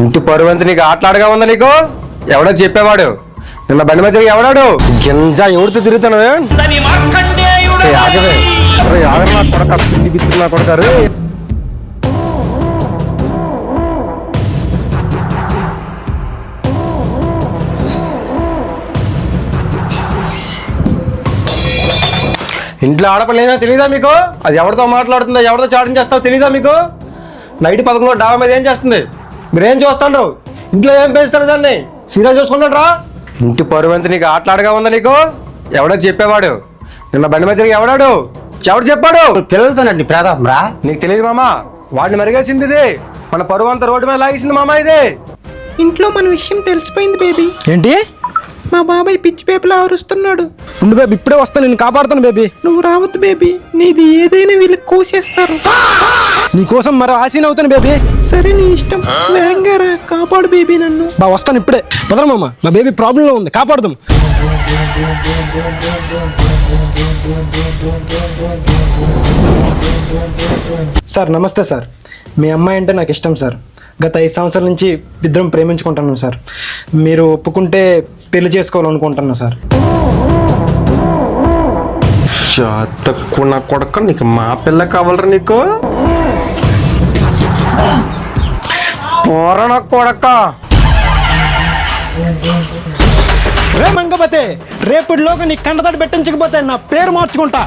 ఇంటి పరువంతి నీకు ఆటలాడగా ఉందా నీకు? ఎవడో చెప్పేవాడు నిన్న బండి మీద ఎవడాడు గింజ ఎవరితో తిరుగుతాను ఆగవే ఆగరా కొడక తిండి బిత్తున్నా కొడతారు. ఇంట్లో ఆడపిల్లేదో తెలీదా మీకు? అది ఎవరితో మాట్లాడుతుందో ఎవరితో చాటింగ్ చేస్తావో తెలీదా మీకు? నైట్ 11 డాబా మీద ఏం చేస్తుంది? మీరేం చూస్తాడు? ఇంట్లో ఏం పెంచుతారు దాన్ని? సీరియల్ చూసుకున్నాడు రా. ఇంటి పరువంతి నీకు ఆటలాడగా ఉందా నీకు? ఎవడో చెప్పేవాడు నిన్న బండి మీద ఎవడాడు? ఎవడు చెప్పాడు? పిల్లలతోనండి ప్రతాపం రా. నీకు తెలియదు మామా, వాడిని మరిగేసింది ఇది. మన పరువు అంతా రోడ్డు మీద లాగేసింది మామా ఇది. ఇంట్లో మన విషయం తెలిసిపోయింది బేబీ. ఏంటి? మా బాబాయ్ పిచ్చి పేపలా అరుస్తున్నాడు. ఉండు బేబీ, ఇప్పుడే వస్తాను, నేను కాపాడుతాను బేబీ. నువ్వు రావద్దు బేబీ, నీది ఏదైనా వీళ్ళకి కోసేస్తారు. నీకోసం మరో ఆశీన్ అవుతాను బేబీ. సరే నీ ఇష్టం, వేగంగా రా, కాపాడు బేబీ నన్ను. వస్తాను ఇప్పుడే. పదరమ్మ, మా బేబీ ప్రాబ్లంలో ఉంది, కాపాడుదాం. సార్ నమస్తే సార్. మీ అమ్మాయి అంటే నాకు ఇష్టం సార్. గత 5 సంవత్సరాల నుంచి ఇద్దరం ప్రేమించుకుంటున్నాం సార్. మీరు ఒప్పుకుంటే పెళ్లి చేసుకోవాలనుకుంటున్నా సార్. తక్కువ నా కొడక, నీకు మా పిల్ల కావాలరా నీకు? పోరా నా కొడక. రే మంగపతే, రేపటిలోగా నీ కండతడి పెట్టించకపోతే నా పేరు మార్చుకుంటా.